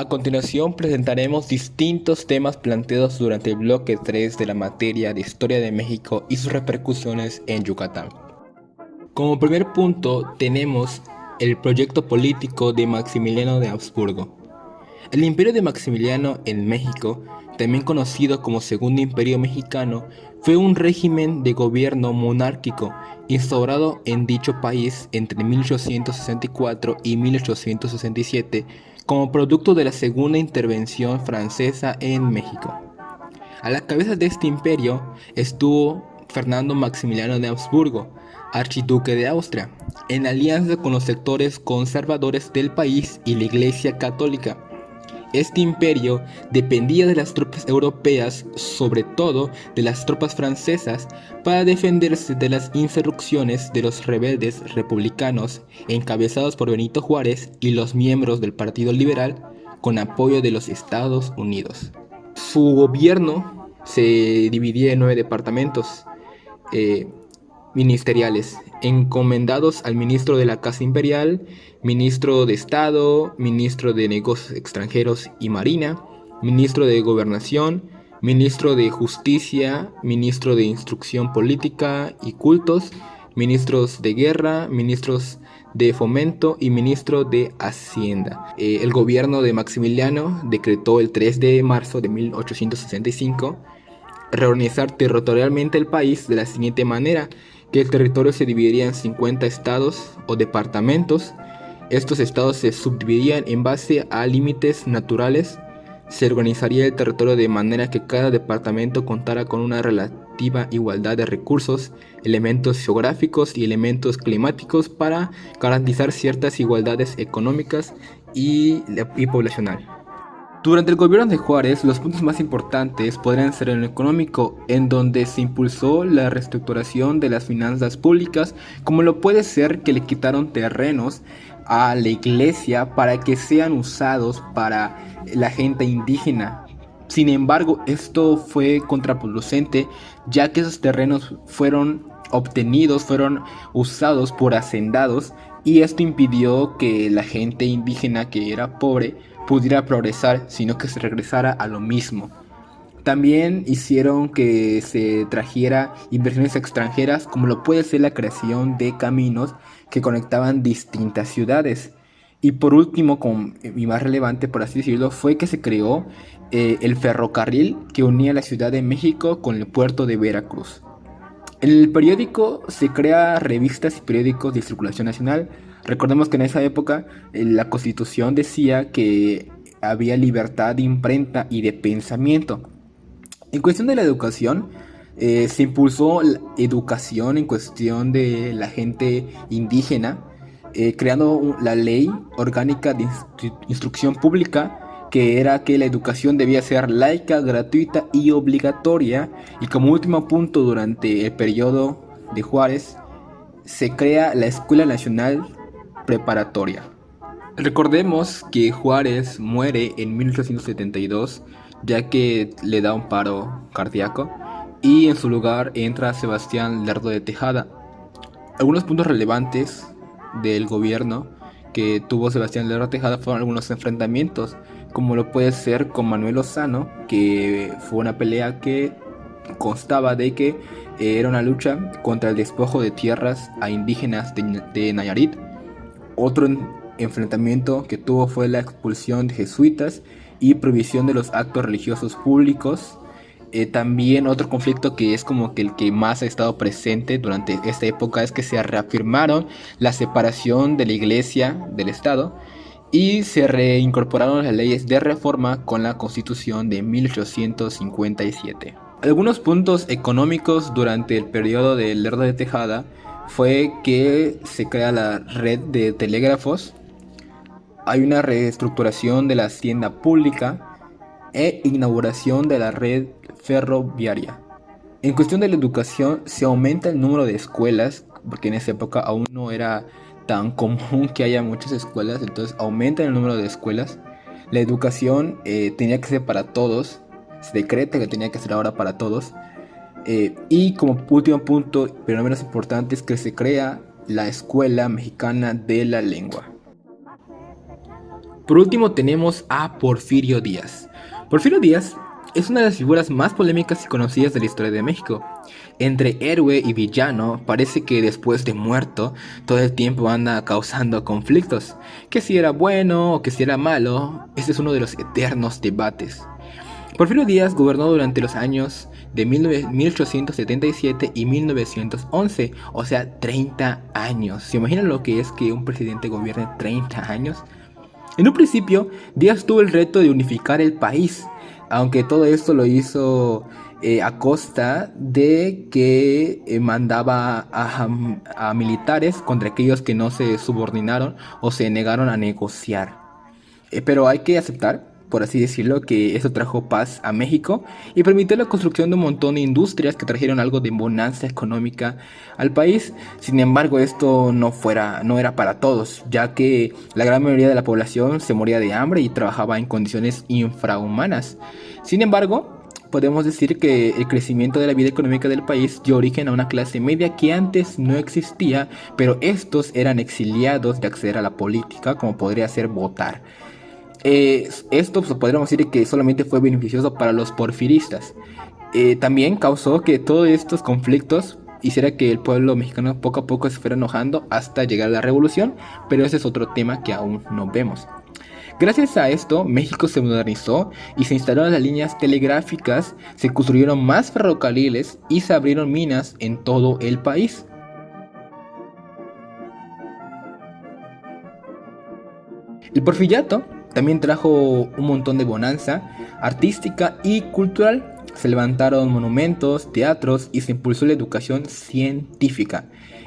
A continuación presentaremos distintos temas planteados durante el bloque 3 de la materia de Historia de México y sus repercusiones en Yucatán. Como primer punto tenemos el proyecto político de Maximiliano de Habsburgo. El imperio de Maximiliano en México, también conocido como Segundo Imperio Mexicano, fue un régimen de gobierno monárquico instaurado en dicho país entre 1864 y 1867 como producto de la segunda intervención francesa en México. A la cabeza de este imperio estuvo Fernando Maximiliano de Habsburgo, archiduque de Austria, en alianza con los sectores conservadores del país y la Iglesia Católica. Este imperio dependía de las tropas europeas, sobre todo de las tropas francesas, para defenderse de las insurrecciones de los rebeldes republicanos encabezados por Benito Juárez y los miembros del Partido Liberal con apoyo de los Estados Unidos. Su gobierno se dividía en 9 departamentos eh, ministeriales, encomendados al ministro de la Casa Imperial, ministro de Estado, ministro de Negocios Extranjeros y Marina, ministro de Gobernación, ministro de Justicia, ministro de Instrucción Política y Cultos, ministros de Guerra, ministros de Fomento y ministro de Hacienda. El gobierno de Maximiliano decretó el 3 de marzo de 1865 reorganizar territorialmente el país de la siguiente manera, que el territorio se dividiría en 50 estados o departamentos. Estos estados se subdividían en base a límites naturales. Se organizaría el territorio de manera que cada departamento contara con una relativa igualdad de recursos, elementos geográficos y elementos climáticos para garantizar ciertas igualdades económicas y poblacional. Durante el gobierno de Juárez, los puntos más importantes podrían ser en lo económico, en donde se impulsó la reestructuración de las finanzas públicas, como lo puede ser que le quitaron terrenos a la iglesia para que sean usados para la gente indígena. Sin embargo, esto fue contraproducente, ya que esos terrenos fueron obtenidos, fueron usados por hacendados, y esto impidió que la gente indígena que era pobre pudiera progresar, sino que se regresara a lo mismo. También hicieron que se trajera inversiones extranjeras, como lo puede ser la creación de caminos que conectaban distintas ciudades. Y por último, y más relevante por así decirlo, fue que se creó el ferrocarril que unía la Ciudad de México con el puerto de Veracruz. En el periódico se crea revistas y periódicos de circulación nacional. Recordemos que en esa época la Constitución decía que había libertad de imprenta y de pensamiento. En cuestión de la educación, se impulsó la educación en cuestión de la gente indígena, creando la ley orgánica de instrucción pública, que era que la educación debía ser laica, gratuita y obligatoria. Y como último punto, durante el periodo de Juárez, se crea la Escuela Nacional Preparatoria. Recordemos que Juárez muere en 1872, ya que le da un paro cardíaco, y en su lugar entra Sebastián Lerdo de Tejada. Algunos puntos relevantes del gobierno que tuvo Sebastián Lerdo de Tejada fueron algunos enfrentamientos, como lo puede ser con Manuel Lozano, que fue una pelea que constaba de que era una lucha contra el despojo de tierras a indígenas de Nayarit. Otro enfrentamiento que tuvo fue la expulsión de jesuitas y prohibición de los actos religiosos públicos. También otro conflicto que es como que el que más ha estado presente durante esta época es que se reafirmaron la separación de la iglesia del Estado y se reincorporaron las leyes de reforma con la Constitución de 1857. Algunos puntos económicos durante el periodo de Lerdo de Tejada fue que se crea la red de telégrafos, hay una reestructuración de la hacienda pública e inauguración de la red ferroviaria. En cuestión de la educación, se aumenta el número de escuelas, porque en esa época aún no era tan común que haya muchas escuelas, entonces aumenta el número de escuelas. La educación tenía que ser para todos, se decreta que tenía que ser ahora para todos. Y como último punto, pero no menos importante, es que se crea la Escuela Mexicana de la Lengua. Por último tenemos a Porfirio Díaz. Porfirio Díaz es una de las figuras más polémicas y conocidas de la historia de México. Entre héroe y villano, parece que después de muerto, todo el tiempo anda causando conflictos. Que si era bueno o que si era malo, este es uno de los eternos debates. Porfirio Díaz gobernó durante los años de 1877 y 1911, o sea, 30 años. ¿Se imaginan lo que es que un presidente gobierne 30 años? En un principio, Díaz tuvo el reto de unificar el país, aunque todo esto lo hizo a costa de que mandaba a militares contra aquellos que no se subordinaron o se negaron a negociar. Pero hay que aceptar, por así decirlo, que eso trajo paz a México y permitió la construcción de un montón de industrias que trajeron algo de bonanza económica al país. Sin embargo, esto no era para todos, ya que la gran mayoría de la población se moría de hambre y trabajaba en condiciones infrahumanas. Sin embargo, podemos decir que el crecimiento de la vida económica del país dio origen a una clase media que antes no existía, pero estos eran exiliados de acceder a la política, como podría ser votar. Esto pues, podríamos decir que solamente fue beneficioso para los porfiristas. También causó que todos estos conflictos hiciera que el pueblo mexicano poco a poco se fuera enojando hasta llegar a la revolución, pero ese es otro tema que aún no vemos. Gracias a esto, México se modernizó y se instalaron las líneas telegráficas, se construyeron más ferrocarriles y se abrieron minas en todo el país. El porfiriato también trajo un montón de bonanza artística y cultural. Se levantaron monumentos, teatros y se impulsó la educación científica.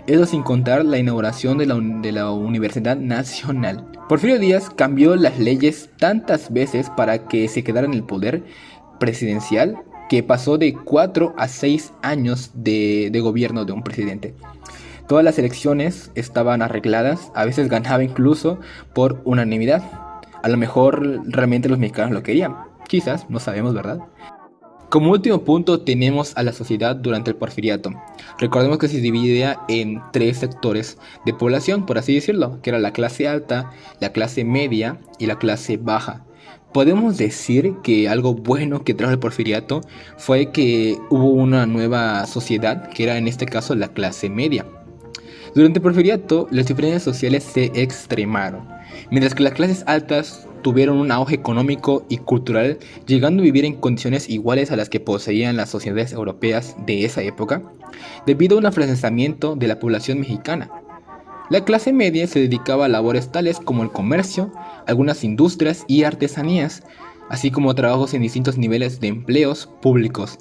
Eso sin contar la inauguración de la Universidad Nacional. Porfirio Díaz cambió las leyes tantas veces para que se quedara en el poder presidencial que pasó de 4 a 6 años de gobierno de un presidente. Todas las elecciones estaban arregladas, a veces ganaba incluso por unanimidad. A lo mejor realmente los mexicanos lo querían, quizás, no sabemos, ¿verdad? Como último punto tenemos a la sociedad durante el porfiriato. Recordemos que se dividía en 3 sectores de población, por así decirlo, que era la clase alta, la clase media y la clase baja. Podemos decir que algo bueno que trajo el porfiriato fue que hubo una nueva sociedad, que era en este caso la clase media. Durante el porfiriato, las diferencias sociales se extremaron, mientras que las clases altas tuvieron un auge económico y cultural, llegando a vivir en condiciones iguales a las que poseían las sociedades europeas de esa época, debido a un afrancesamiento de la población mexicana. La clase media se dedicaba a labores tales como el comercio, algunas industrias y artesanías, así como trabajos en distintos niveles de empleos públicos,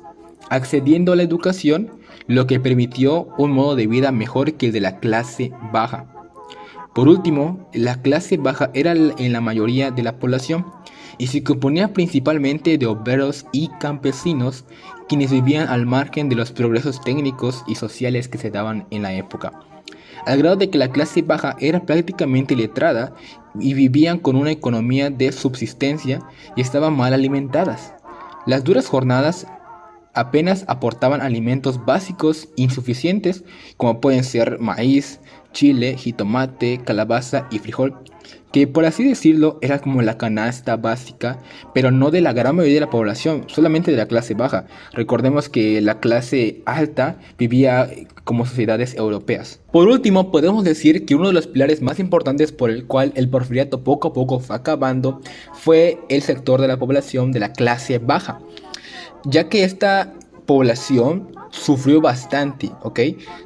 accediendo a la educación, lo que permitió un modo de vida mejor que el de la clase baja. Por último, la clase baja era en la mayoría de la población y se componía principalmente de obreros y campesinos, quienes vivían al margen de los progresos técnicos y sociales que se daban en la época, al grado de que la clase baja era prácticamente letrada y vivían con una economía de subsistencia y estaban mal alimentadas. Las duras jornadas apenas aportaban alimentos básicos insuficientes como pueden ser maíz, chile, jitomate, calabaza y frijol, que por así decirlo era como la canasta básica, pero no de la gran mayoría de la población, solamente de la clase baja. Recordemos que la clase alta vivía como sociedades europeas. Por último, podemos decir que uno de los pilares más importantes por el cual el porfiriato poco a poco fue acabando fue el sector de la población de la clase baja, ya que esta población sufrió bastante, ¿ok?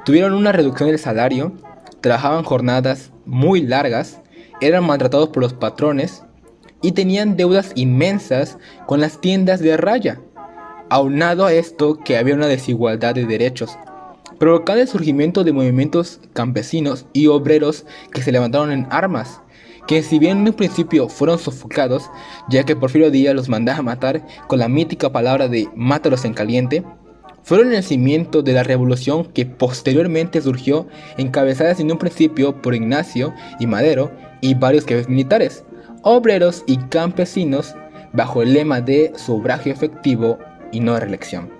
Tuvieron una reducción del salario, trabajaban jornadas muy largas, eran maltratados por los patrones y tenían deudas inmensas con las tiendas de raya. Aunado a esto que había una desigualdad de derechos, provocando el surgimiento de movimientos campesinos y obreros que se levantaron en armas, que si bien en un principio fueron sofocados, ya que Porfirio Díaz los mandaba a matar con la mítica palabra de mátalos en caliente, fueron el nacimiento de la revolución que posteriormente surgió, encabezada en un principio por Ignacio y Madero y varios jefes militares, obreros y campesinos, bajo el lema de sufragio efectivo y no reelección.